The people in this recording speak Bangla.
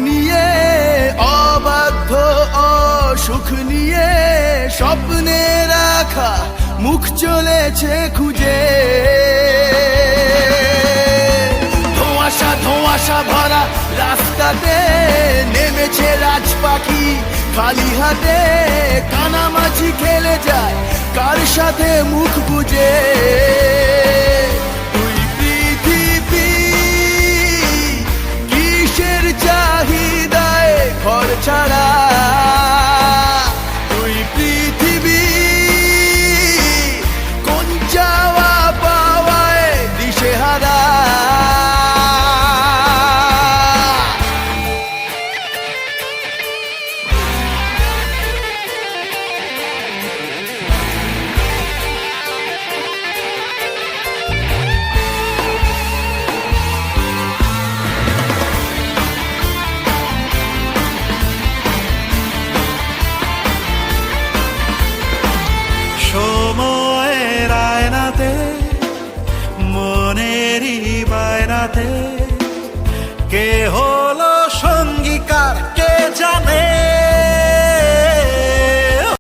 নিয়ে অবাধ্য অসুখ নিয়ে স্বপ্নে রাখা মুখ চলেছে খুঁজে। ধোঁয়াশা ধোঁয়াশা ভরা রাস্তাতে নেমেছে রাজ পাখি খালি হাতে, কানামাছি খেলে যায় কার সাথে মুখ বুঝে। তুই পৃথিবী কিসের চাহিদায় ঘর ছাড়া, তুই পৃথিবী কোন চাওয়া পাওয়ায় দিশেহারা। সময়ের আয়নাতে মনেরই বায়নাতে কেহ